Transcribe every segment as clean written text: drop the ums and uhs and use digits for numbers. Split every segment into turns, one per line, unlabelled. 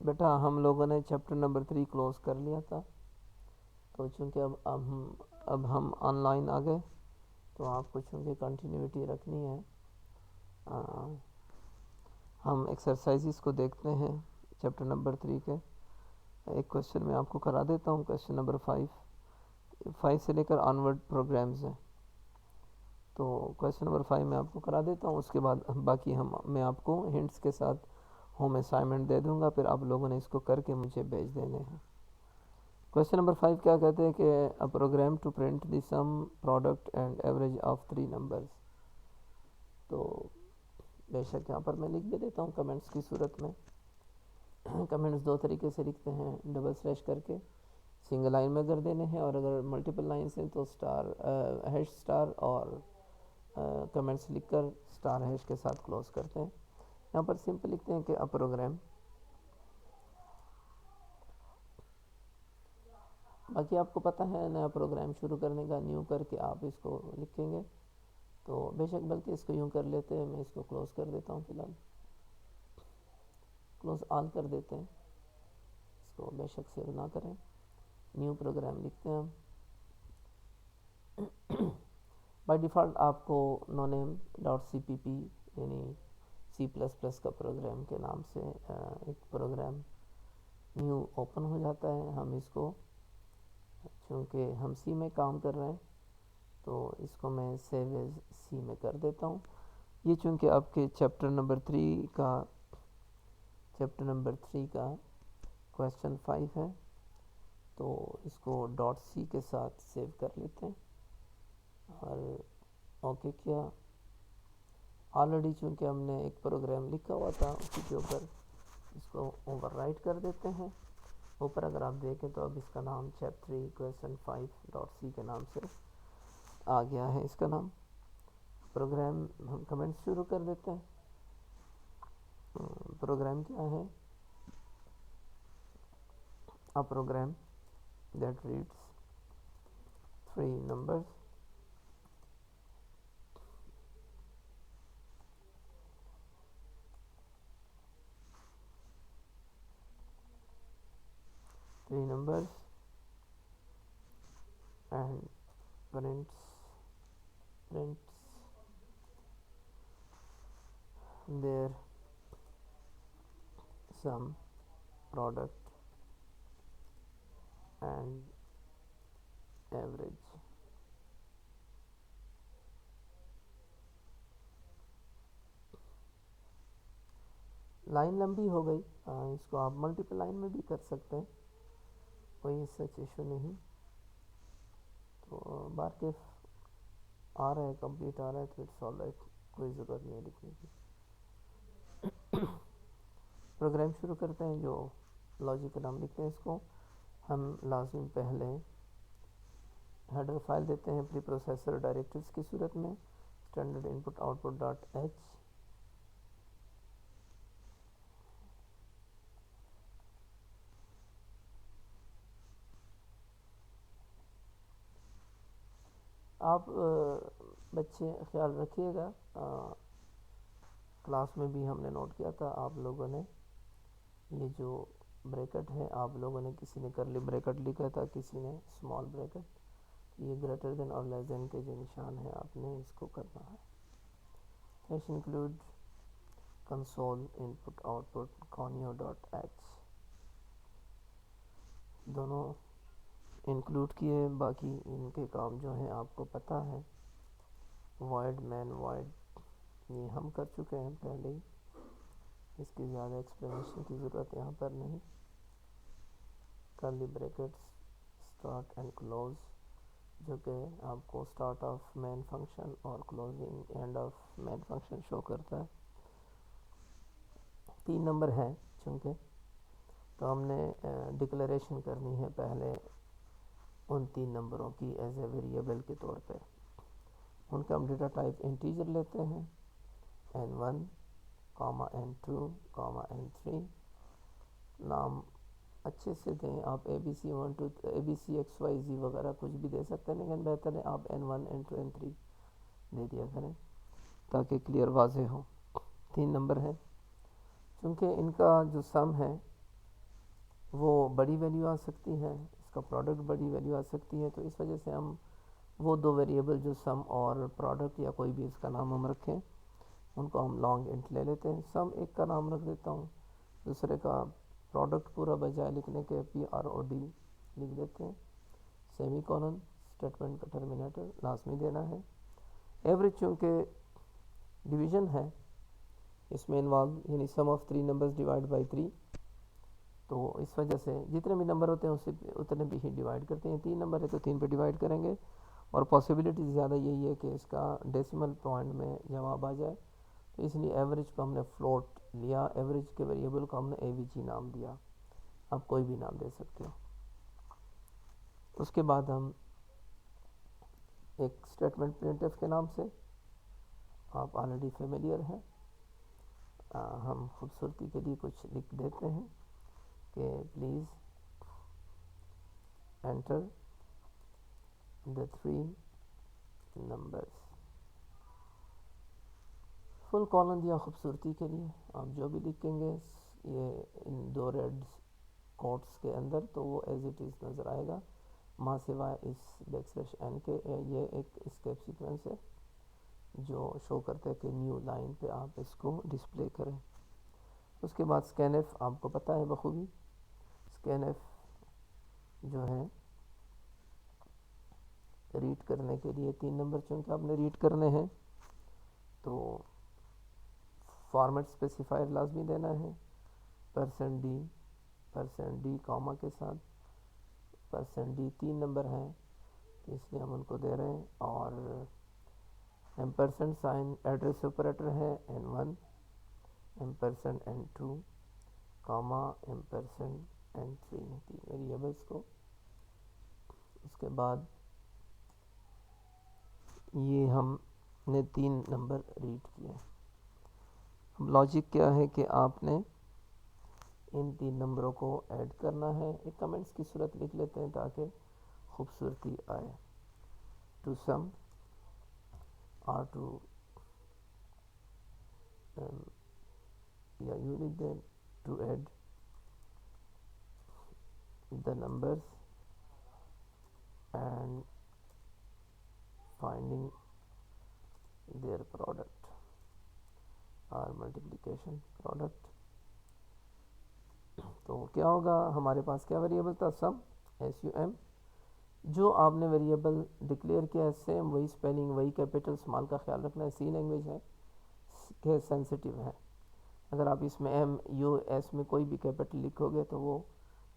بیٹا ہم لوگوں نے چیپٹر نمبر 3 کلوز کر لیا تھا، تو چونکہ اب ہم آن لائن آ گئے تو آپ کو چونکہ کنٹینیوٹی رکھنی ہے، ہم ایکسرسائزز کو دیکھتے ہیں چیپٹر نمبر 3 کے۔ ایک کویشچن میں آپ کو کرا دیتا ہوں، کویشچن نمبر 5 سے لے کر آنورڈ پروگرامز ہیں، تو کویشچن نمبر 5 میں آپ کو کرا دیتا ہوں، اس کے بعد باقی میں آپ کو ہنٹس کے ساتھ ہوم اسائنمنٹ دے دوں گا، پھر آپ لوگوں نے اس کو کر کے مجھے بھیج دینے ہیں۔ کویشچن نمبر 5 کیا کہتے ہیں کہ a program to print the sum product and average of 3 numbers. تو بے شک یہاں پر میں لکھ بھی دیتا ہوں کمنٹس کی صورت میں۔ کمنٹس دو طریقے سے لکھتے ہیں، ڈبل سلیش کر کے سنگل لائن میں کر دینے ہیں، اور اگر ملٹیپل لائنس ہیں تو ہیش سٹار اور کمنٹس لکھ کر سٹار ہیش کے ساتھ کلوز کرتے ہیں۔ یہاں پر سمپل لکھتے ہیں کہ اے پروگرام، باقی آپ کو پتہ ہے نیا پروگرام شروع کرنے کا نیو کر کے آپ اس کو لکھیں گے تو بے شک، بلکہ اس کو یوں کر لیتے ہیں، میں اس کو کلوز کر دیتا ہوں، فی الحال کلوز آل کر دیتے ہیں، اس کو بے شک سیو نہ کریں، نیو پروگرام لکھتے ہیں ہم۔ بائی ڈیفالٹ آپ کو نو نیم ڈاٹ سی پی پی یعنی C++ کا پروگرام کے نام سے ایک پروگرام نیو اوپن ہو جاتا ہے۔ ہم اس کو، چونکہ ہم سی میں کام کر رہے ہیں تو اس کو میں سیو ایز سی میں کر دیتا ہوں۔ یہ چونکہ آپ کے چیپٹر نمبر 3 کا کویشچن 5 ہے تو اس کو ڈاٹ سی کے ساتھ سیو کر لیتے ہیں اور اوکے کیا۔ آلریڈی چونکہ ہم نے ایک پروگرام لکھا ہوا تھا اسی کے اوپر اس کو اوور رائٹ کر دیتے ہیں۔ اوپر اگر آپ دیکھیں تو اب اس کا نام چیپٹر 3 کویشچن 5 ڈاٹ سی کے نام سے آ گیا ہے اس کا نام۔ پروگرام ہم کمنٹ شروع کر دیتے ہیں۔ پروگرام کیا ہے؟ A program that reads 3 numbers and prints their sum product and average۔ Line لمبی ہو گئی، اس کو آپ ملٹیپل لائن میں بھی کر سکتے ہیں، کوئی سچ ایشو نہیں، تو بارکیف آ رہا ہے، کمپلیٹ آ رہا ہے تو اٹس آل رائٹ، کوئی ضرورت نہیں ہے لکھنے کی۔ پروگرام شروع کرتے ہیں، جو لاجیکل ہم لکھتے ہیں اس کو ہم لازم پہلے ہیڈر فائل دیتے ہیں پری پروسیسر ڈائریکٹریز کی صورت میں، standard input output dot h. آپ بچے خیال رکھیے گا، کلاس میں بھی ہم نے نوٹ کیا تھا آپ لوگوں نے، یہ جو بریکٹ ہے آپ لوگوں نے، کسی نے کرلی بریکٹ لکھا تھا، کسی نے اسمال بریکٹ، یہ گریٹر دین اور لیس دین کے جو نشان ہے آپ نے اس کو کرنا ہے۔ Hash include console input output conio dot H, دونوں انکلوڈ کیے، باقی ان کے کام جو ہیں آپ کو پتہ ہے۔ وائڈ مین وائڈ یہ ہم کر چکے ہیں پہلے ہی، اس کی زیادہ ایکسپلینیشن کی ضرورت یہاں پر نہیں۔ Curly brackets start and close, جو کہ آپ کو اسٹارٹ آف مین فنکشن اور closing end of main function show کرتا ہے۔ 3 نمبر ہیں چونکہ، تو ہم نے ڈکلیریشن کرنی ہے پہلے ان 3 نمبروں کی ایز اے ویریبل کے طور پہ۔ ان کا ہم ڈیٹا ٹائپ انٹیجر لیتے ہیں، n1, n2, n3۔ نام اچھے سے دیں، آپ ABC1 2 ABCXYZ وغیرہ کچھ بھی دے سکتے ہیں، لیکن بہتر ہے آپ n1 n2 n3 دے دیا کریں تاکہ کلیئر واضح ہو۔ 3 نمبر ہیں، چونکہ ان کا جو سم ہے وہ بڑی ویلیو آ سکتی ہے، اس کا پروڈکٹ بڑی ویلیو آ سکتی ہے، تو اس وجہ سے ہم وہ دو ویریبل جو سم اور پروڈکٹ یا کوئی بھی اس کا نام ہم رکھیں ان کو ہم لانگ انٹ لے لیتے ہیں. سم ایک کا نام رکھ دیتا ہوں، دوسرے کا پروڈکٹ پورا بجائے لکھنے کے PROD لکھ دیتے ہیں. سیمی کولن اسٹیٹمنٹ کا ٹرمینیٹر لازمی دینا ہے. ایوریج چونکہ ڈویژن ہے اس میں انوالو، یعنی سم آف 3 نمبرز ڈیوائڈ بائی 3، تو اس وجہ سے جتنے بھی نمبر ہوتے ہیں اسے اتنے بھی ہی ڈیوائڈ کرتے ہیں. 3 نمبر ہے تو 3 پہ ڈیوائڈ کریں گے، اور پاسبلٹی زیادہ یہی ہے کہ اس کا ڈیسیمل پوائنٹ میں جواب آ جائے، تو اس لیے ایوریج کو ہم نے فلوٹ لیا، ایوریج کے ویریبل کو ہم نے AVG نام دیا. آپ کوئی بھی نام دے سکتے ہو. اس کے بعد ہم ایک اسٹیٹمنٹ printf کے نام سے آپ آلریڈی فیملیئر ہیں، ہم خوبصورتی کے لیے کچھ لکھ دیتے ہیں کہ please enter the 3 numbers. Full colon دیا خوبصورتی کے لیے. آپ جو بھی لکھیں گے یہ ان 2 ریڈ کوٹس کے اندر تو وہ ایز اٹ از نظر آئے گا، ماں سوائے اس \n کے. یہ ایک اسکیپ سیکوینس ہے جو شو کرتا ہے کہ نیو لائن پہ آپ اس کو ڈسپلے کریں. اس کے بعد scanf آپ کو پتہ ہے بخوبی. scanf جو ہے ریڈ کرنے کے لیے 3 نمبر چونکہ آپ نے ریڈ کرنے ہیں تو فارمیٹ اسپیسیفائر لازمی دینا ہے. %d کاما کے ساتھ. %d 3 نمبر ہیں اس لیے ہم ان کو دے رہے ہیں، اور ایمپرسنٹ سائن ایڈریس آپریٹر ہے n1 ایمپرسنٹ n2 Cama ایمپرسنٹ n3 3 variables کو. اس کے بعد یہ ہم نے 3 نمبر ریڈ کیے. اب لاجک کیا ہے کہ آپ نے ان 3 نمبروں کو ایڈ کرنا ہے. ایک کمنٹس کی صورت لکھ لیتے ہیں تاکہ خوبصورتی آئے. ٹو سم اور ٹو یا یوں لکھ دیں to add the numbers and finding their product or multiplication product. تو کیا ہوگا، ہمارے پاس کیا ویریبل تھا، سم SUM. جو آپ نے ویریبل ڈکلیئر کیا ہے سیم وہی اسپیلنگ وہی کیپٹل اسمال کا خیال رکھنا ہے. سی لینگویج ہے کہ سینسٹیو ہے، اگر آپ اس میں MUS میں کوئی بھی کیپٹل لکھو گے تو وہ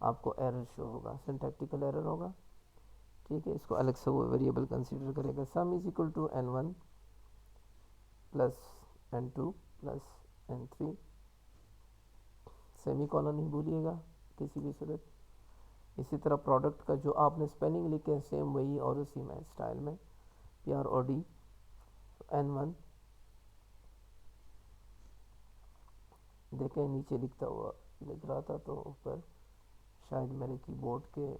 آپ کو ایرر شو ہوگا، سنٹیکٹیکل ایرر ہوگا. ٹھیک ہے، اس کو الگ سے وہ ویریبل کنسیڈر کرے گا. Sum is equal to n1 plus n2 plus n3. Semi colon نہیں بھولیے گا کسی بھی صورت. اسی طرح پروڈکٹ کا جو آپ نے اسپیلنگ لکھے سیم وہی اور اسی میں اسٹائل میں PROD n1. دیکھیں نیچے لکھتا ہوا لکھ رہا تھا تو اوپر شاید میرے کی بورڈ کے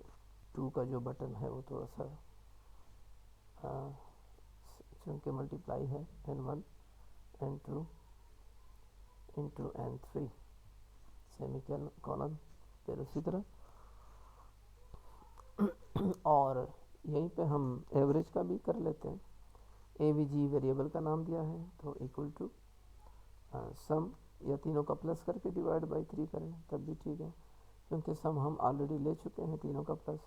2 کا جو بٹن ہے وہ تھوڑا سا چونکہ ملٹیپلائی ہے n1 n2 into n3 semi colon. پھر اسی طرح اور یہیں پہ ہم ایوریج کا بھی کر لیتے ہیں. AVG ویریبل کا نام دیا ہے تو ایکول ٹو سم، یا تینوں کا پلس کر کے ڈیوائڈ بائی 3 کریں تب بھی ٹھیک ہے، کیونکہ سم ہم آلریڈی لے چکے ہیں. تینوں کا پلس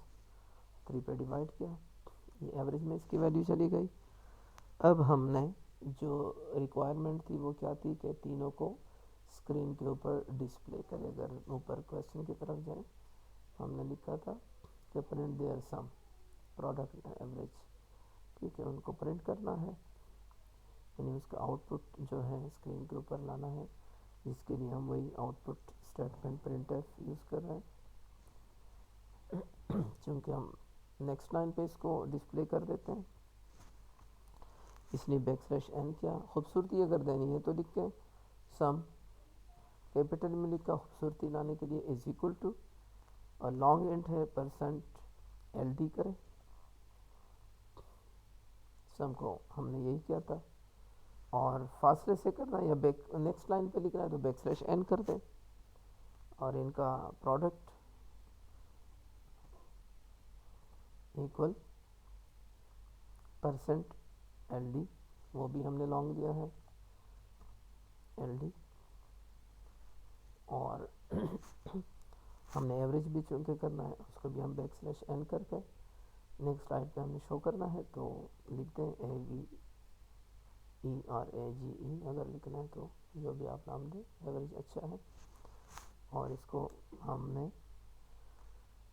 3 پہ ڈیوائڈ کیا، یہ ایوریج میں اس کی ویلیو چلی گئی. اب ہم نے جو ریکوائرمنٹ تھی وہ کیا تھی کہ تینوں کو اسکرین کے اوپر ڈسپلے کرے. اگر اوپر کویسچن کی طرف جائیں ہم نے لکھا تھا کہ print there some product average. ٹھیک ہے، ان کو پرنٹ کرنا ہے، یعنی اس کا آؤٹ پٹ جو ہے اسکرین کے اوپر لانا ہے، جس کے لیے ہم وہی out put statement printf use کر رہے ہیں. چونکہ ہم نیکسٹ لائن پہ اس کو ڈسپلے کر دیتے ہیں اس لیے \n کیا. خوبصورتی اگر دینی ہے تو لکھیں سم کیپٹل میں لکھا، خوبصورتی لانے کے لیے از اکول ٹو، اور لانگ انٹ ہے %LD کریں. سم کو ہم نے یہی کیا تھا اور فاصلے سے کرنا ہے یا بیک نیکسٹ لائن پہ لکھنا ہے تو بیک سلیش این کر دیں، اور ان کا product equal percent L D, وہ بھی ہم نے لانگ لیا ہے ایل ڈی، اور ہم نے ایوریج بھی چونکہ کرنا ہے اس کو بھی ہم بیک سلیش این کر کے نیکسٹ سلائڈ پہ ہم نے شو کرنا ہے تو لکھ دیں اے وی ای اور اے جی ای، اگر لکھنا ہے تو جو بھی آپ نام دیں، ایوریج اچھا ہے۔ اور اس کو ہم نے،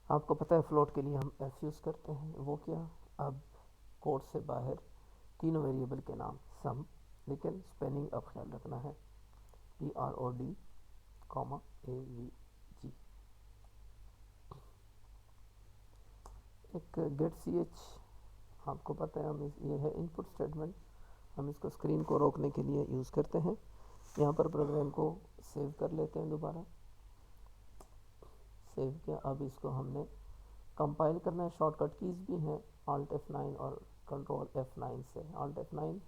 آپ کو پتہ ہے فلوٹ کے لیے ہم ایف یوز کرتے ہیں، وہ کیا، اب کوڈ سے باہر تینوں ویریبل کے نام سم، لیکن اسپیلنگ اب خیال رکھنا ہے PROD AVG۔ ایک گیٹ سی ایچ، آپ کو پتہ ہے ہم یہ ہے ان پٹ اسٹیٹمنٹ، ہم اس کو اسکرین کو روکنے کے لیے یوز کرتے ہیں۔ یہاں پر پروگرام کو سیو کر لیتے ہیں، دوبارہ سیو کیا۔ اب اس کو ہم نے کمپائل کرنا ہے، شارٹ کٹ کیز بھی ہیں Alt F9 اور کنٹرول F9 سے۔ Alt F9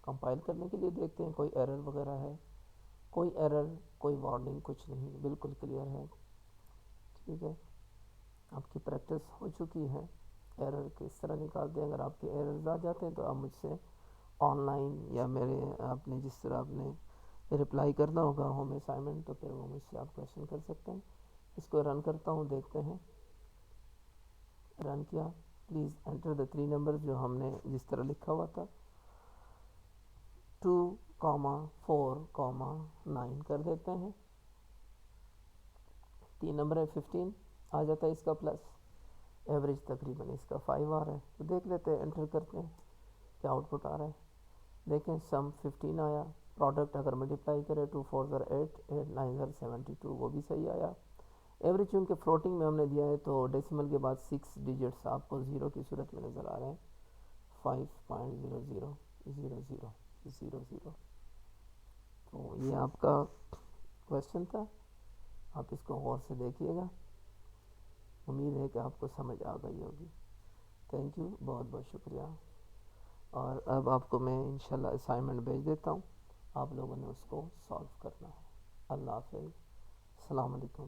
کمپائل کرنے کے لیے دیکھتے ہیں کوئی ایرر وغیرہ ہے، کوئی ایرر، کوئی وارننگ، کچھ نہیں، بالکل کلیئر ہے، ٹھیک ہے۔ آپ کی پریکٹس ہو چکی ہے، ایرر کس طرح نکالتے ہیں۔ اگر آپ کے ایررز آ جاتے ہیں تو آپ مجھ سے آن لائن یا میرے آپ نے جس طرح آپ نے رپلائی کرنا ہوگا ہوم اسائنمنٹ، تو پھر وہ مجھ سے آپ کویشچن کر سکتے ہیں۔ اس کو رن کرتا ہوں، دیکھتے ہیں۔ رن کیا، پلیز انٹر دا 3 نمبر جو ہم نے جس طرح لکھا ہوا تھا، 2, 4, 9 کر دیتے ہیں۔ 3 نمبر ہے 15، آ جاتا ہے اس کا پلس، ایوریج تقریباً اس کا 5 آ رہا ہے، تو دیکھ لیتے ہیں، انٹر کرتے ہیں کیا آؤٹ پٹ آ رہا ہے۔ دیکھیں سم 15 آیا، پروڈکٹ اگر ملٹیپلائی کرے 2 4 8، 8 9 72، وہ بھی صحیح آیا۔ ایوریج چونکہ فلوٹنگ میں ہم نے دیا ہے تو ڈیسیمل کے بعد 6 ڈیجٹس آپ کو زیرو کی صورت میں نظر آ رہے ہیں، 5.000000۔ تو یہ آپ کا کویشچن تھا، آپ اس کو غور سے دیکھیے گا، امید ہے کہ آپ کو سمجھ آ گئی ہوگی۔ تھینک یو، بہت بہت شکریہ۔ اور اب آپ کو میں انشاءاللہ اسائنمنٹ بھیج دیتا ہوں، آپ لوگوں نے اس کو سالو کرنا ہے۔ اللہ حافظ، السلام علیکم۔